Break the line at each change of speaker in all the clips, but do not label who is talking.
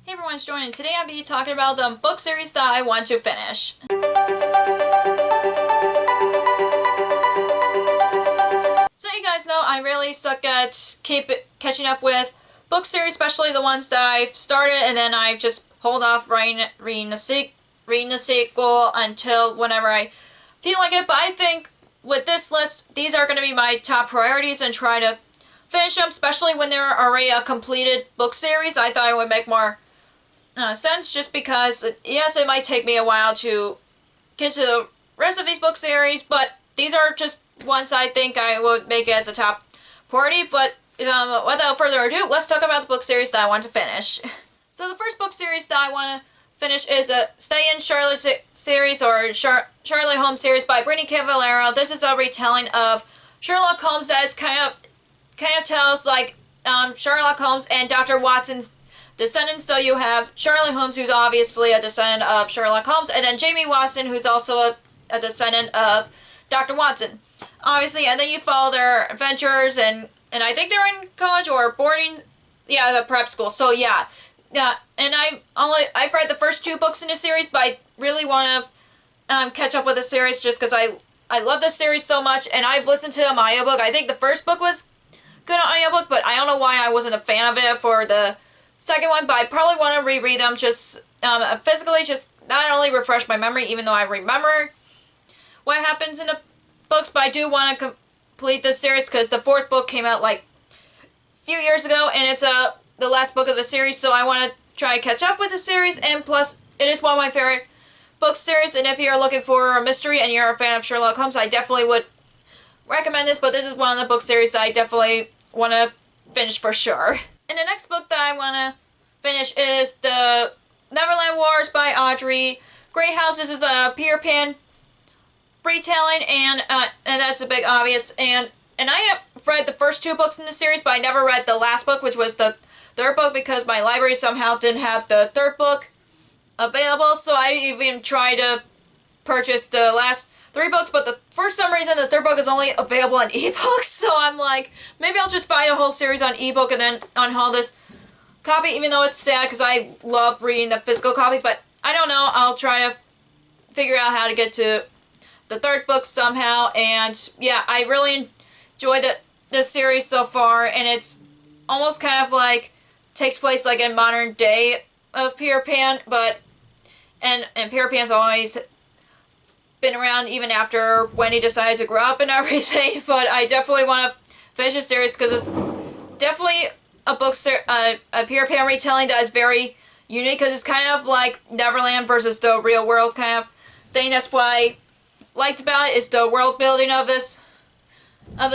Hey everyone's joining. Today I'll be talking about the book series that I want to finish. So you guys know I really suck at catching up with book series, especially the ones that I've started and then I've just hold off reading the sequel until whenever I feel like it. But I think with this list, these are going to be my top priorities and try to finish them, especially when they're already a completed book series. I thought it would make more sense, just because, yes, it might take me a while to get to the rest of these book series, but these are just ones I think I would make as a top priority. But without further ado, let's talk about the book series that I want to finish. So the first book series that I want to finish is a Stay in Charlotte series, or Charlotte Holmes series by Brittany Cavallaro. This is a retelling of Sherlock Holmes that is kind of tells like Sherlock Holmes and Dr. Watson's descendants. So you have Sherlock Holmes, who's obviously a descendant of Sherlock Holmes, and then Jamie Watson, who's also a descendant of Dr. Watson, obviously. And then you follow their adventures, and I think they're in college or boarding, the prep school. So yeah. And I've read the first 2 books in the series, but I really want to catch up with the series just because I love this series so much, and I've listened to the audiobook. I think the first book was good on audiobook, but I don't know why I wasn't a fan of it for the second one. But I probably want to reread them just physically, just not only refresh my memory, even though I remember what happens in the books, but I do want to complete this series because the 4th book came out like a few years ago, and it's the last book of the series, so I want to try to catch up with the series. And plus, it is one of my favorite book series, and if you're looking for a mystery and you're a fan of Sherlock Holmes, I definitely would recommend this. But this is one of the book series I definitely want to finish for sure. And the next book that I want to finish is the Neverland Wars by Audrey Greyhouse. This is a Peter Pan retelling, and that's a big obvious. And I have read the first 2 books in the series, but I never read the last book, which was the 3rd book, because my library somehow didn't have the 3rd book available. So I even tried to purchase the last 3 books, but for some reason the 3rd book is only available on ebook. So I'm like, maybe I'll just buy the whole series on ebook and then unhaul this copy, even though it's sad because I love reading the physical copy. But I don't know, I'll try to figure out how to get to the 3rd book somehow. And yeah, I really enjoyed the series so far, and it's almost kind of like takes place like in modern day of Peter Pan, but and Peter Pan's always been around even after when he decided to grow up and everything. But I definitely want to finish the series because it's definitely a Peter Pan retelling that is very unique, because it's kind of like Neverland versus the real world kind of thing. That's what I liked about it, is the world building of this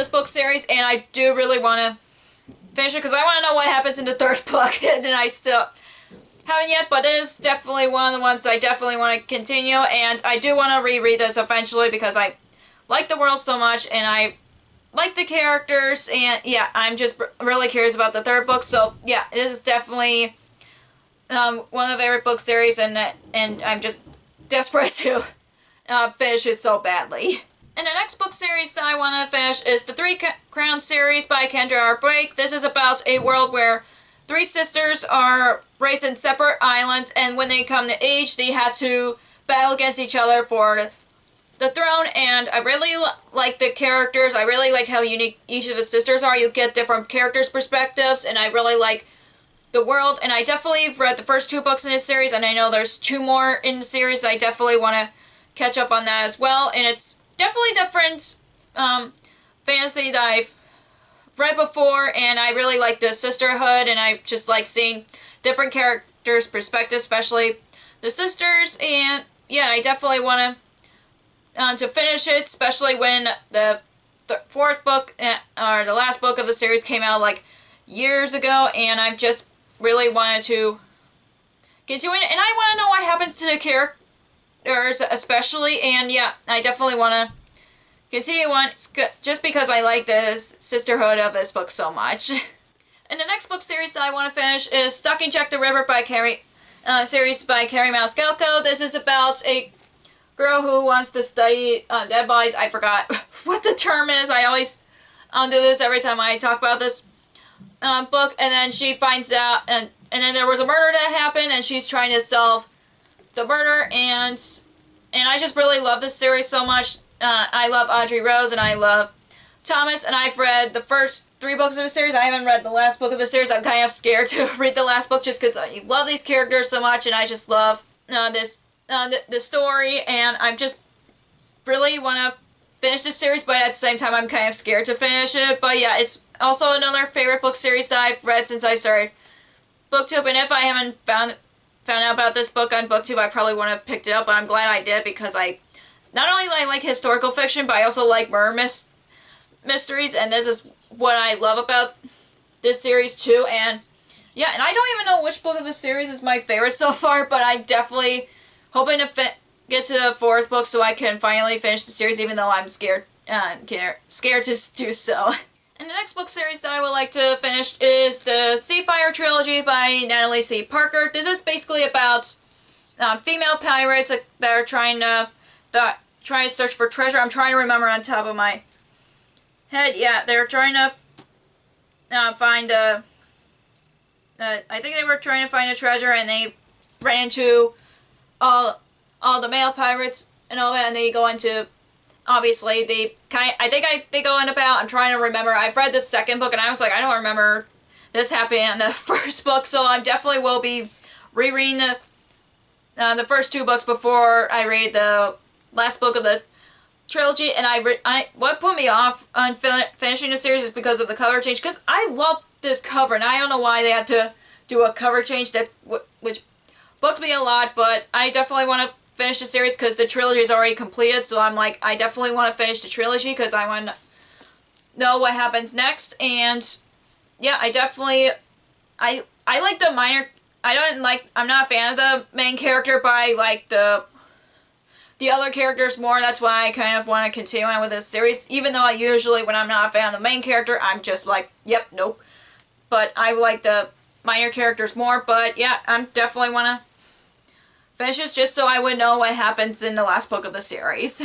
book series, and I do really want to finish it because I want to know what happens in the 3rd book, and I still haven't yet. But it is definitely one of the ones I definitely want to continue, and I do want to reread this eventually because I like the world so much and I like the characters, and yeah, I'm just really curious about the 3rd book. So yeah, this is definitely one of the favorite book series, and I'm just desperate to finish it so badly. And the next book series that I want to finish is the 3 Crowns series by Kendra R. Blake. This is about a world where 3 sisters are raised in separate islands, and when they come to age, they have to battle against each other for the throne. And I really like the characters. I really like how unique each of the sisters are. You get different characters' perspectives, and I really like the world. And I definitely read the first 2 books in this series, and I know there's 2 more in the series. I definitely want to catch up on that as well. And it's definitely different fantasy that I've read before, and I really like the sisterhood, and I just like seeing different characters' perspectives, especially the sisters. And yeah, I definitely want to finish it, especially when the 4th book, or the last book of the series, came out like years ago, and I just really wanted to get to it, and I want to know what happens to the characters especially. And yeah, I definitely want to continue on just because I like the sisterhood of this book so much. And the next book series that I want to finish is Stalking Jack the Ripper by series by Carrie Maniscalco. This is about a girl who wants to study dead bodies. I forgot what the term is. I always do this every time I talk about this book, and then she finds out, and and then there was a murder that happened, and she's trying to solve the murder, and I just really love this series so much. I love Audrey Rose, and I love Thomas, and I've read the first 3 books of the series. I haven't read the last book of the series. I'm kind of scared to read the last book just because I love these characters so much, and I just love the story, and I just really want to finish this series, but at the same time I'm kind of scared to finish it. But yeah, it's also another favorite book series that I've read since I started BookTube, and if I haven't found out about this book on BookTube, I probably wouldn't have picked it up, but I'm glad I did, because I not only like historical fiction, but I also like murder mysteries, and this is what I love about this series too. And yeah, and I don't even know which book of the series is my favorite so far, but I'm definitely hoping to get to the 4th book so I can finally finish the series, even though I'm scared to do so. And the next book series that I would like to finish is the Seafire Trilogy by Natalie C. Parker. This is basically about female pirates that are trying to search for treasure. I'm trying to remember on top of my head. Yeah, they're trying to find a... I think they were trying to find a treasure, and they ran into all the male pirates and all that, and they go into... Obviously, they go in about... I'm trying to remember. I've read the 2nd book, and I was like, I don't remember this happening in the 1st book, so I definitely will be rereading the first 2 books before I read the last book of the trilogy. And what put me off on finishing the series is because of the cover change, because I love this cover, and I don't know why they had to do a cover change, which bugs me a lot, but I definitely want to finish the series because the trilogy is already completed, so I'm like, I definitely want to finish the trilogy because I want to know what happens next. And yeah, I definitely, I like the minor, I'm not a fan of the main character, but I like the other characters more. That's why I kind of want to continue on with this series, even though I usually, when I'm not a fan of the main character, I'm just like, yep, nope. But I like the minor characters more. But yeah, I'm definitely want to finish this just so I would know what happens in the last book of the series.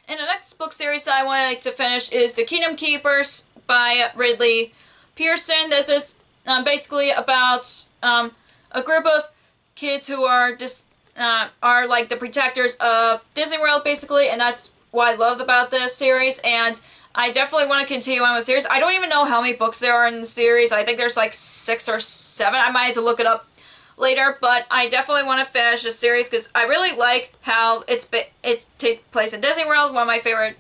And the next book series I would like to finish is The Kingdom Keepers by Ridley Pearson. This is basically about a group of kids who are like the protectors of Disney World, basically, and that's what I love about this series, and I definitely want to continue on with the series. I don't even know how many books there are in the series. I think there's like 6 or 7. I might have to look it up later, but I definitely want to finish the series because I really like how it takes place in Disney World, one of my favorite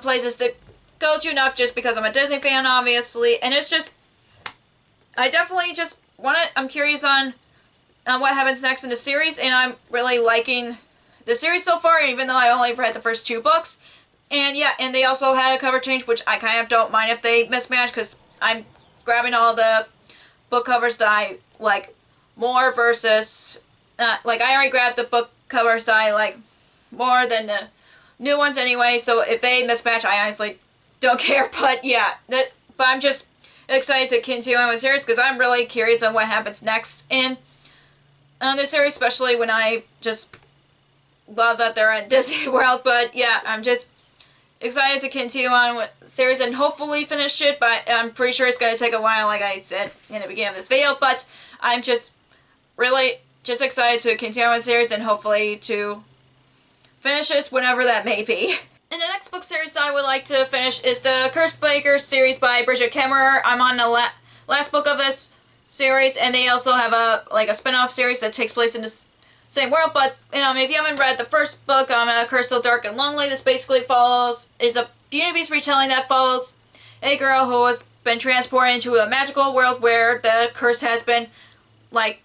places to go to, not just because I'm a Disney fan, obviously, and it's just, I definitely just I'm curious on what happens next in the series, and I'm really liking the series so far, even though I only read the first 2 books. And yeah, and they also had a cover change, which I kind of don't mind if they mismatch, because I'm grabbing all the book covers that I like more versus, like, I already grabbed the book covers that I like more than the new ones anyway, so if they mismatch, I honestly don't care. But yeah, but I'm just excited to continue on with the series because I'm really curious on what happens next in this series, especially when I just love that they're at Disney World. But yeah, I'm just excited to continue on with the series and hopefully finish it, but I'm pretty sure it's going to take a while, like I said in the beginning of this video. But I'm just really just excited to continue on with the series and hopefully to finish this whenever that may be. And the next book series I would like to finish is the Cursebreaker series by Bridget Kemmerer. I'm on the last book of this series, and they also have a spin-off series that takes place in the same world. But if you haven't read the first book, Cursed So Dark and Lonely, this basically is a Beauty and the Beast retelling that follows a girl who has been transported into a magical world where the curse has been like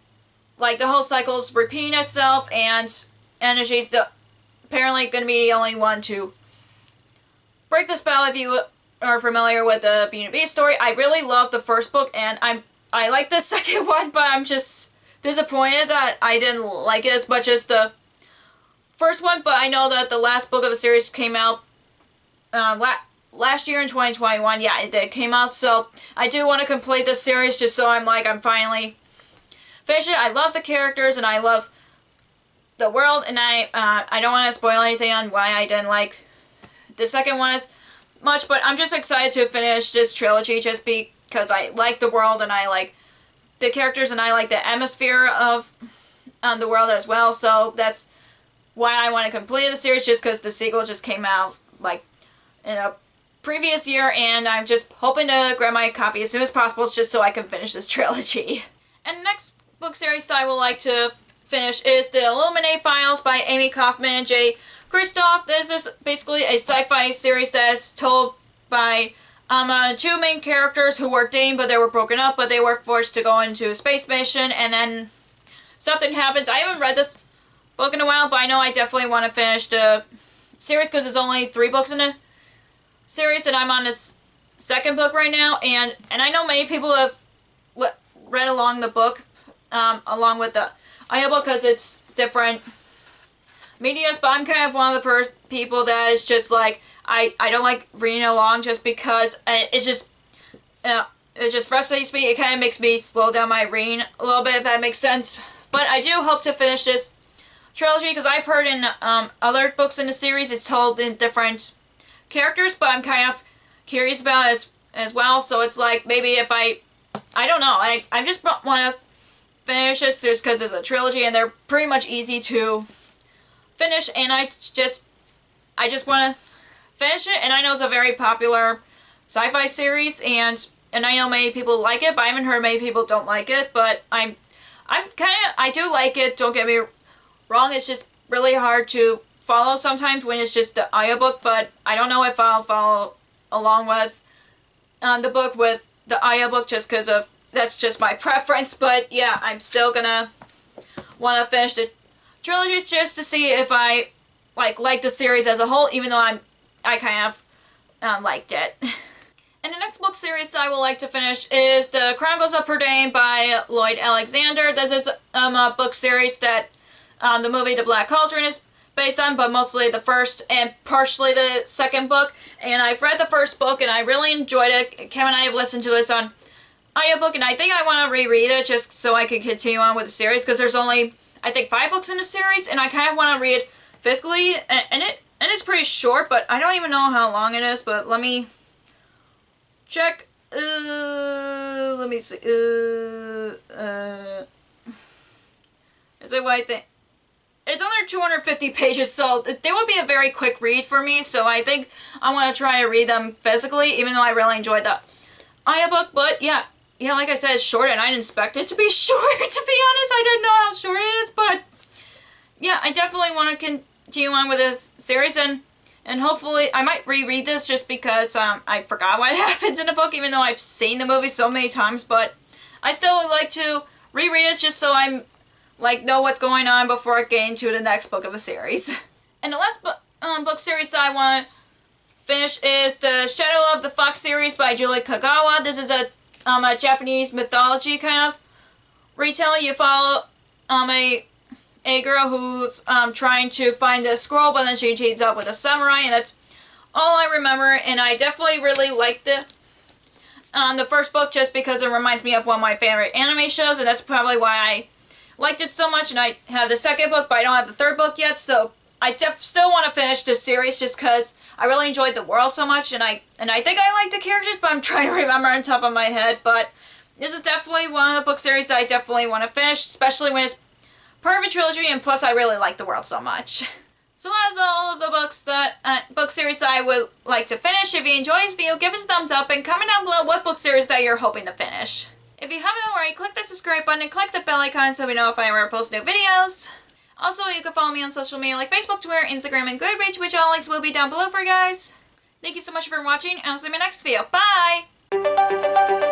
the whole cycle's repeating itself, and she's apparently going to be the only one to break the spell. If you are familiar with the Beauty and the Beast story, I really love the first book, and I like the second one, but I'm just disappointed that I didn't like it as much as the first one. But I know that the last book of the series came out last year in 2021. Yeah, it did came out, so I do want to complete this series just so I'm finally finished it. I love the characters and I love the world, and I don't want to spoil anything on why I didn't like the second one as much, but I'm just excited to finish this trilogy just because I like the world and I like the characters and I like the atmosphere of the world as well. So that's why I want to complete the series, just because the sequel just came out like in a previous year, and I'm just hoping to grab my copy as soon as possible just so I can finish this trilogy. And the next book series that I would like to finish is TheIlluminae Files by Amy Kaufman and Jay Kristoff. This is basically a sci-fi series that's told by two main characters who were dating, but they were broken up, but they were forced to go into a space mission, and then something happens. I haven't read this book in a while, but I know I definitely want to finish the series because there's only 3 books in the series, and I'm on this second book right now, and I know many people have read along the book, along with the audiobook, because it's different medias, but I'm kind of one of the people that is just like, I don't like reading along just because it just frustrates me. It kind of makes me slow down my reading a little bit, if that makes sense. But I do hope to finish this trilogy, because I've heard in other books in the series it's told in different characters, but I'm kind of curious about it as well. So it's like, maybe if I don't know, I just want to finish this just because it's a trilogy and they're pretty much easy to finish, and I just want to finish it. And I know it's a very popular sci-fi series, and I know many people like it, but I haven't heard many people don't like it. But I do like it, don't get me wrong. It's just really hard to follow sometimes when it's just the audiobook, but I don't know if I'll follow along with the book with the audiobook, just because of that's just my preference. But yeah, I'm still gonna want to finish the trilogies just to see if I like the series as a whole, even though I kind of liked it. And the next book series I would like to finish is The Chronicles of Prydain by Lloyd Alexander. This is a book series that the movie The Black Cauldron is based on, but mostly the first and partially the second book. And I've read the first book and I really enjoyed it. Kim and I have listened to this on audiobook, and I think I want to reread it just so I can continue on with the series, because there's only, I think, 5 books in the series, and I kind of want to read it physically, and it's pretty short, but I don't even know how long it is. But let me check. Let me see. Is it what I think? It's under 250 pages, so they would be a very quick read for me. So I think I want to try to read them physically, even though I really enjoyed the audiobook. But yeah, like I said, it's short, and I didn't expect it to be short, to be honest. I didn't know how short it is, but yeah, I definitely want to continue on with this series, and hopefully I might reread this just because I forgot what happens in the book, even though I've seen the movie so many times. But I still would like to reread it just so I'm know what's going on before I get into the next book of the series. And the last book series that I want to finish is the Shadow of the Fox series by Julie Kagawa. This is a Japanese mythology kind of retelling. You follow a girl who's trying to find a scroll, but then she teams up with a samurai, and that's all I remember. And I definitely really liked the first book just because it reminds me of one of my favorite anime shows, and that's probably why I liked it so much. And I have the second book, but I don't have the third book yet, so I still want to finish this series just because I really enjoyed the world so much, and I think I like the characters, but I'm trying to remember on top of my head. But this is definitely one of the book series that I definitely want to finish, especially when it's part of a trilogy, and plus I really like the world so much. So that's all of the books book series that I would like to finish. If you enjoyed this video, give us a thumbs up and comment down below what book series that you're hoping to finish. If you haven't already, click the subscribe button and click the bell icon so we know if I ever post new videos. Also, you can follow me on social media like Facebook, Twitter, Instagram, and Goodreads, which all links will be down below for you guys. Thank you so much for watching, and I'll see you in my next video. Bye!